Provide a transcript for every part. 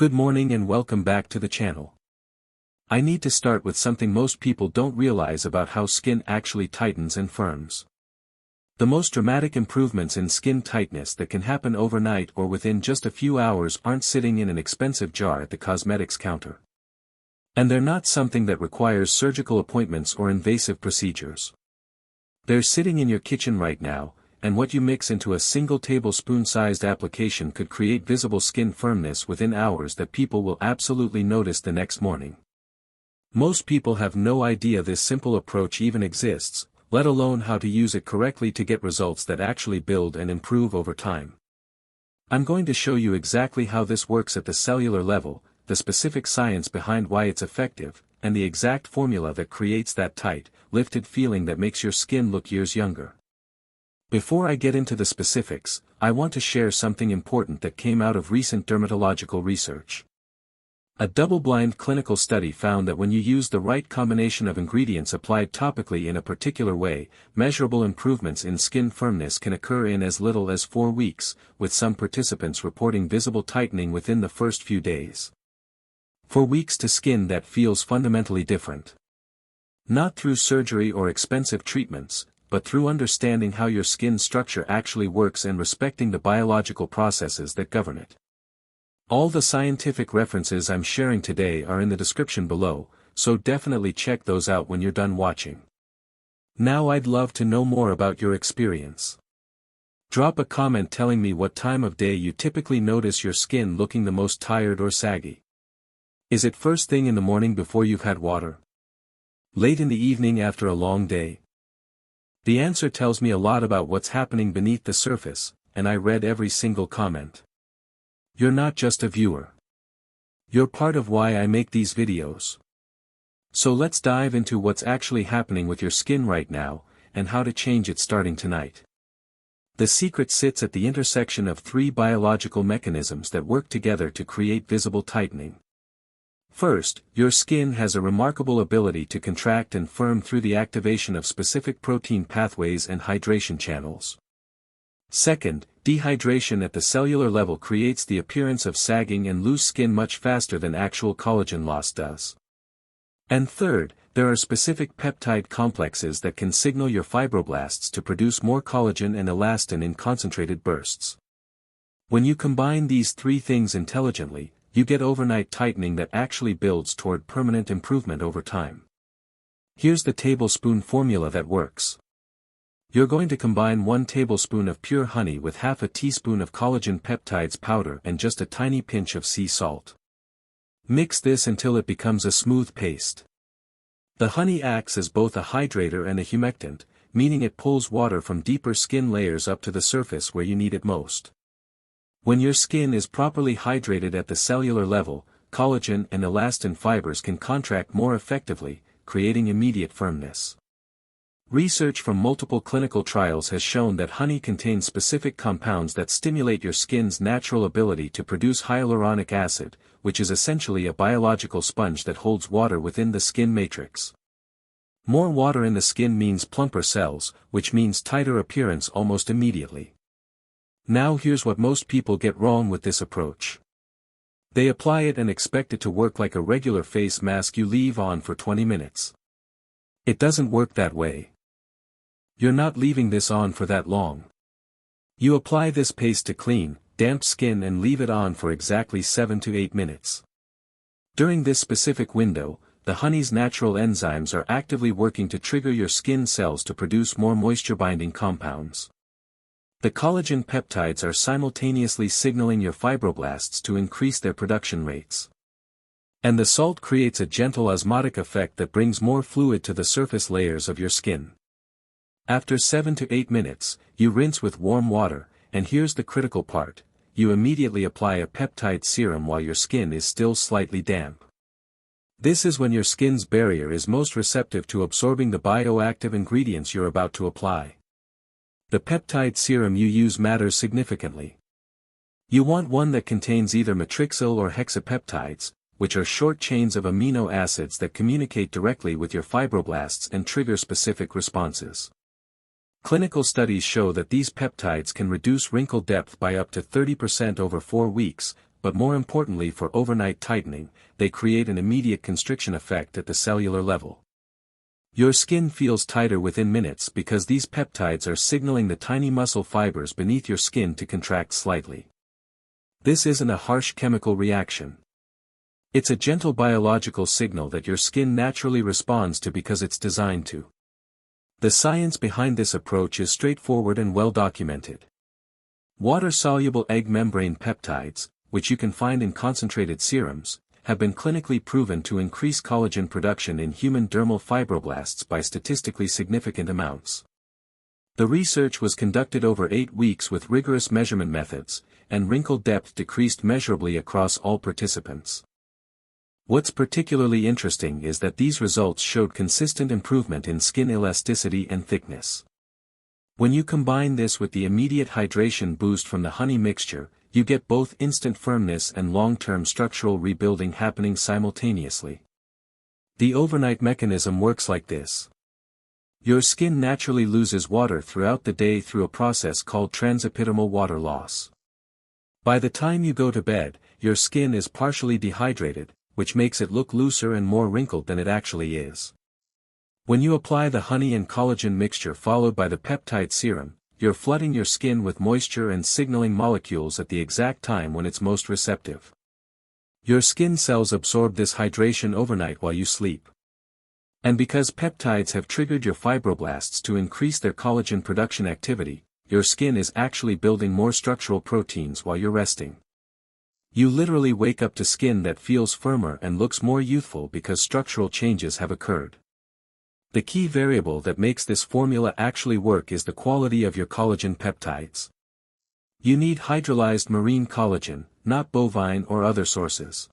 Good morning and welcome back to the channel. I need to start with something most people don't realize about how skin actually tightens and firms. The most dramatic improvements in skin tightness that can happen overnight or within just a few hours aren't sitting in an expensive jar at the cosmetics counter. And they're not something that requires surgical appointments or invasive procedures. They're sitting in your kitchen right now, and what you mix into a single tablespoon-sized application could create visible skin firmness within hours that people will absolutely notice the next morning. Most people have no idea this simple approach even exists, let alone how to use it correctly to get results that actually build and improve over time. I'm going to show you exactly how this works at the cellular level, the specific science behind why it's effective, and the exact formula that creates that tight, lifted feeling that makes your skin look years younger. Before I get into the specifics, I want to share something important that came out of recent dermatological research. A double-blind clinical study found that when you use the right combination of ingredients applied topically in a particular way, measurable improvements in skin firmness can occur in as little as 4 weeks, with some participants reporting visible tightening within the first few days. 4 weeks to skin that feels fundamentally different. Not through surgery or expensive treatments, but through understanding how your skin structure actually works and respecting the biological processes that govern it. All the scientific references I'm sharing today are in the description below, so definitely check those out when you're done watching. Now I'd love to know more about your experience. Drop a comment telling me what time of day you typically notice your skin looking the most tired or saggy. Is it first thing in the morning before you've had water? Late in the evening after a long day? The answer tells me a lot about what's happening beneath the surface, and I read every single comment. You're not just a viewer. You're part of why I make these videos. So let's dive into what's actually happening with your skin right now, and how to change it starting tonight. The secret sits at the intersection of 3 biological mechanisms that work together to create visible tightening. First, your skin has a remarkable ability to contract and firm through the activation of specific protein pathways and hydration channels. Second, dehydration at the cellular level creates the appearance of sagging and loose skin much faster than actual collagen loss does. And third, there are specific peptide complexes that can signal your fibroblasts to produce more collagen and elastin in concentrated bursts. When you combine these 3 things intelligently, you get overnight tightening that actually builds toward permanent improvement over time. Here's the tablespoon formula that works. You're going to combine 1 tablespoon of pure honey with half a teaspoon of collagen peptides powder and just a tiny pinch of sea salt. Mix this until it becomes a smooth paste. The honey acts as both a hydrator and a humectant, meaning it pulls water from deeper skin layers up to the surface where you need it most. When your skin is properly hydrated at the cellular level, collagen and elastin fibers can contract more effectively, creating immediate firmness. Research from multiple clinical trials has shown that honey contains specific compounds that stimulate your skin's natural ability to produce hyaluronic acid, which is essentially a biological sponge that holds water within the skin matrix. More water in the skin means plumper cells, which means tighter appearance almost immediately. Now here's what most people get wrong with this approach. They apply it and expect it to work like a regular face mask you leave on for 20 minutes. It doesn't work that way. You're not leaving this on for that long. You apply this paste to clean, damp skin and leave it on for exactly 7 to 8 minutes. During this specific window, the honey's natural enzymes are actively working to trigger your skin cells to produce more moisture-binding compounds. The collagen peptides are simultaneously signaling your fibroblasts to increase their production rates. And the salt creates a gentle osmotic effect that brings more fluid to the surface layers of your skin. After 7 to 8 minutes, you rinse with warm water, and here's the critical part, you immediately apply a peptide serum while your skin is still slightly damp. This is when your skin's barrier is most receptive to absorbing the bioactive ingredients you're about to apply. The peptide serum you use matters significantly. You want one that contains either matrixyl or hexapeptides, which are short chains of amino acids that communicate directly with your fibroblasts and trigger specific responses. Clinical studies show that these peptides can reduce wrinkle depth by up to 30% over 4 weeks, but more importantly for overnight tightening, they create an immediate constriction effect at the cellular level. Your skin feels tighter within minutes because these peptides are signaling the tiny muscle fibers beneath your skin to contract slightly. This isn't a harsh chemical reaction. It's a gentle biological signal that your skin naturally responds to because it's designed to. The science behind this approach is straightforward and well documented. Water-soluble egg membrane peptides, which you can find in concentrated serums, have been clinically proven to increase collagen production in human dermal fibroblasts by statistically significant amounts. The research was conducted over 8 weeks with rigorous measurement methods, and wrinkle depth decreased measurably across all participants. What's particularly interesting is that these results showed consistent improvement in skin elasticity and thickness. When you combine this with the immediate hydration boost from the honey mixture, you get both instant firmness and long-term structural rebuilding happening simultaneously. The overnight mechanism works like this. Your skin naturally loses water throughout the day through a process called transepidermal water loss. By the time you go to bed, your skin is partially dehydrated, which makes it look looser and more wrinkled than it actually is. When you apply the honey and collagen mixture followed by the peptide serum, you're flooding your skin with moisture and signaling molecules at the exact time when it's most receptive. Your skin cells absorb this hydration overnight while you sleep. And because peptides have triggered your fibroblasts to increase their collagen production activity, your skin is actually building more structural proteins while you're resting. You literally wake up to skin that feels firmer and looks more youthful because structural changes have occurred. The key variable that makes this formula actually work is the quality of your collagen peptides. You need hydrolyzed marine collagen, not bovine or other sources.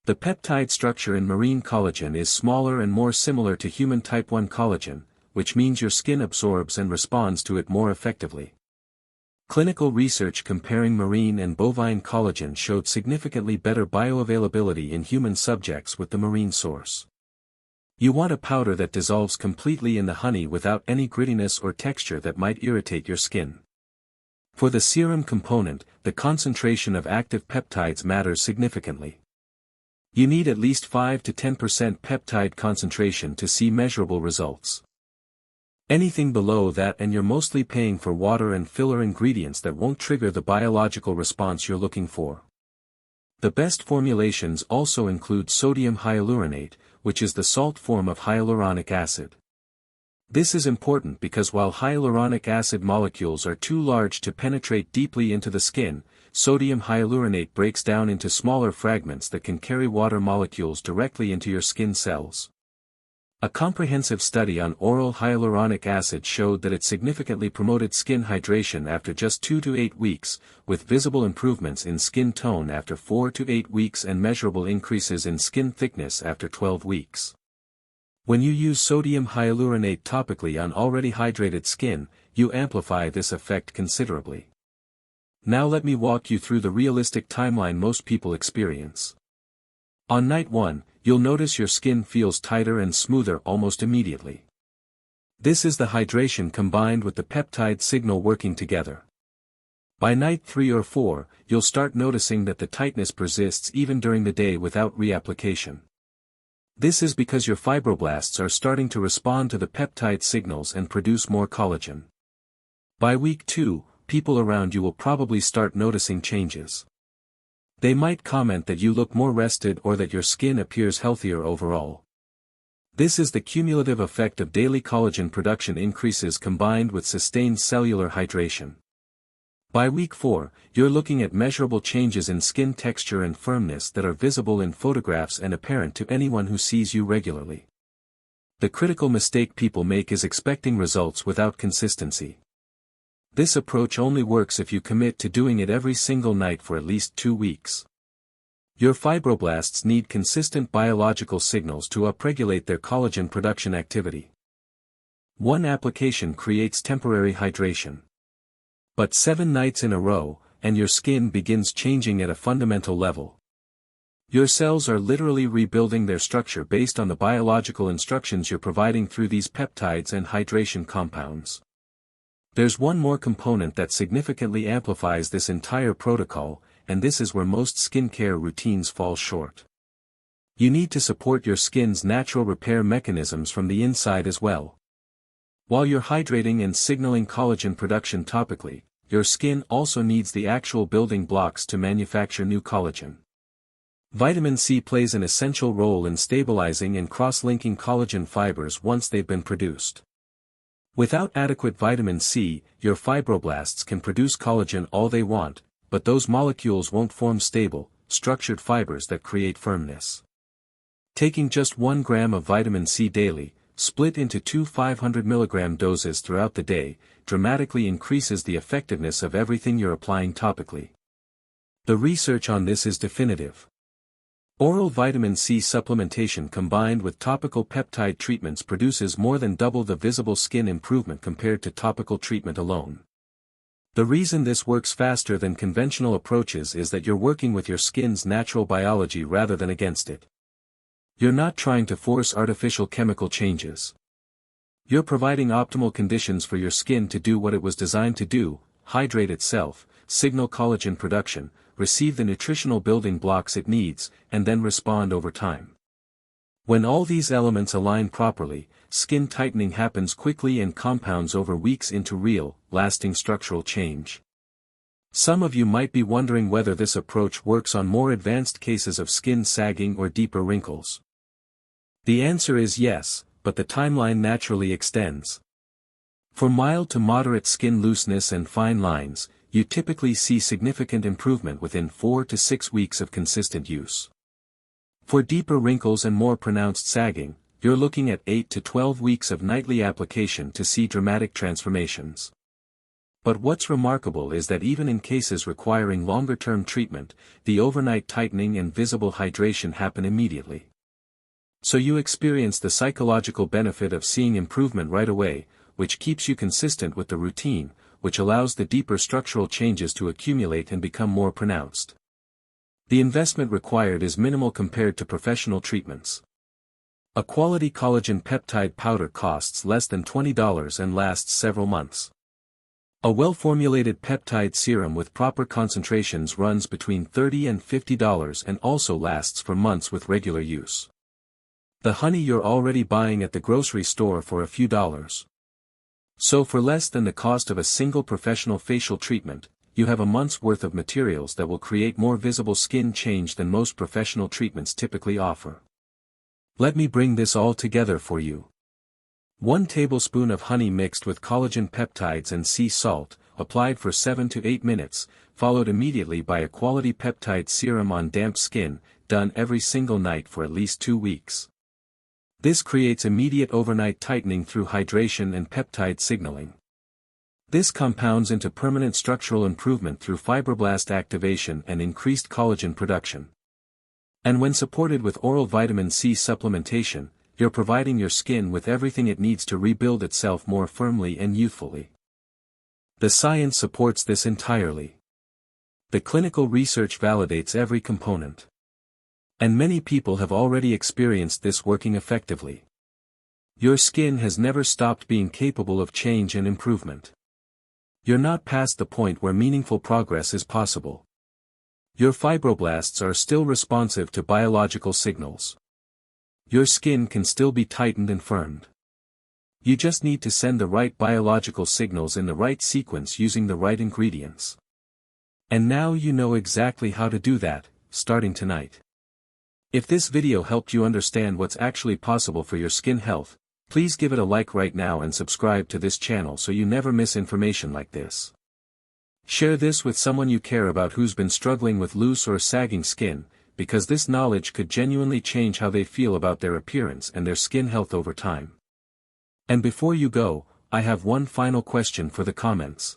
The peptide structure in marine collagen is smaller and more similar to human type 1 collagen, which means your skin absorbs and responds to it more effectively. Clinical research comparing marine and bovine collagen showed significantly better bioavailability in human subjects with the marine source. You want a powder that dissolves completely in the honey without any grittiness or texture that might irritate your skin. For the serum component, the concentration of active peptides matters significantly. You need at least 5 to 10% peptide concentration to see measurable results. Anything below that and you're mostly paying for water and filler ingredients that won't trigger the biological response you're looking for. The best formulations also include sodium hyaluronate, which is the salt form of hyaluronic acid. This is important because while hyaluronic acid molecules are too large to penetrate deeply into the skin, sodium hyaluronate breaks down into smaller fragments that can carry water molecules directly into your skin cells. A comprehensive study on oral hyaluronic acid showed that it significantly promoted skin hydration after just 2 to 8 weeks, with visible improvements in skin tone after 4 to 8 weeks and measurable increases in skin thickness after 12 weeks. When you use sodium hyaluronate topically on already hydrated skin, you amplify this effect considerably. Now let me walk you through the realistic timeline most people experience. On night 1, you'll notice your skin feels tighter and smoother almost immediately. This is the hydration combined with the peptide signal working together. By night 3 or 4, you'll start noticing that the tightness persists even during the day without reapplication. This is because your fibroblasts are starting to respond to the peptide signals and produce more collagen. By week 2, people around you will probably start noticing changes. They might comment that you look more rested or that your skin appears healthier overall. This is the cumulative effect of daily collagen production increases combined with sustained cellular hydration. By week 4, you're looking at measurable changes in skin texture and firmness that are visible in photographs and apparent to anyone who sees you regularly. The critical mistake people make is expecting results without consistency. This approach only works if you commit to doing it every single night for at least 2 weeks. Your fibroblasts need consistent biological signals to upregulate their collagen production activity. One application creates temporary hydration. But 7 nights in a row, and your skin begins changing at a fundamental level. Your cells are literally rebuilding their structure based on the biological instructions you're providing through these peptides and hydration compounds. There's one more component that significantly amplifies this entire protocol, and this is where most skincare routines fall short. You need to support your skin's natural repair mechanisms from the inside as well. While you're hydrating and signaling collagen production topically, your skin also needs the actual building blocks to manufacture new collagen. Vitamin C plays an essential role in stabilizing and cross-linking collagen fibers once they've been produced. Without adequate vitamin C, your fibroblasts can produce collagen all they want, but those molecules won't form stable, structured fibers that create firmness. Taking just 1 gram of vitamin C daily, split into 2 500 mg doses throughout the day, dramatically increases the effectiveness of everything you're applying topically. The research on this is definitive. Oral vitamin C supplementation combined with topical peptide treatments produces more than double the visible skin improvement compared to topical treatment alone. The reason this works faster than conventional approaches is that you're working with your skin's natural biology rather than against it. You're not trying to force artificial chemical changes. You're providing optimal conditions for your skin to do what it was designed to do: hydrate itself, signal collagen production, receive the nutritional building blocks it needs, and then respond over time. When all these elements align properly, skin tightening happens quickly and compounds over weeks into real, lasting structural change. Some of you might be wondering whether this approach works on more advanced cases of skin sagging or deeper wrinkles. The answer is yes, but the timeline naturally extends. For mild to moderate skin looseness and fine lines, you typically see significant improvement within 4 to 6 weeks of consistent use. For deeper wrinkles and more pronounced sagging, you're looking at 8 to 12 weeks of nightly application to see dramatic transformations. But what's remarkable is that even in cases requiring longer-term treatment, the overnight tightening and visible hydration happen immediately. So you experience the psychological benefit of seeing improvement right away, which keeps you consistent with the routine, which allows the deeper structural changes to accumulate and become more pronounced. The investment required is minimal compared to professional treatments. A quality collagen peptide powder costs less than $20 and lasts several months. A well-formulated peptide serum with proper concentrations runs between $30 and $50 and also lasts for months with regular use. The honey you're already buying at the grocery store for a few dollars. So for less than the cost of a single professional facial treatment, you have a month's worth of materials that will create more visible skin change than most professional treatments typically offer. Let me bring this all together for you. 1 tablespoon of honey mixed with collagen peptides and sea salt, applied for 7 to 8 minutes, followed immediately by a quality peptide serum on damp skin, done every single night for at least 2 weeks. This creates immediate overnight tightening through hydration and peptide signaling. This compounds into permanent structural improvement through fibroblast activation and increased collagen production. And when supported with oral vitamin C supplementation, you're providing your skin with everything it needs to rebuild itself more firmly and youthfully. The science supports this entirely. The clinical research validates every component. And many people have already experienced this working effectively. Your skin has never stopped being capable of change and improvement. You're not past the point where meaningful progress is possible. Your fibroblasts are still responsive to biological signals. Your skin can still be tightened and firmed. You just need to send the right biological signals in the right sequence using the right ingredients. And now you know exactly how to do that, starting tonight. If this video helped you understand what's actually possible for your skin health, please give it a like right now and subscribe to this channel so you never miss information like this. Share this with someone you care about who's been struggling with loose or sagging skin, because this knowledge could genuinely change how they feel about their appearance and their skin health over time. And before you go, I have one final question for the comments.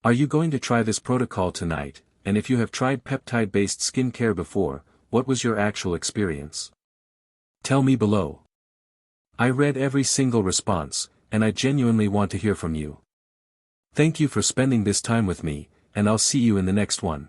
Are you going to try this protocol tonight? And if you have tried peptide-based skincare before, what was your actual experience? Tell me below. I read every single response, and I genuinely want to hear from you. Thank you for spending this time with me, and I'll see you in the next one.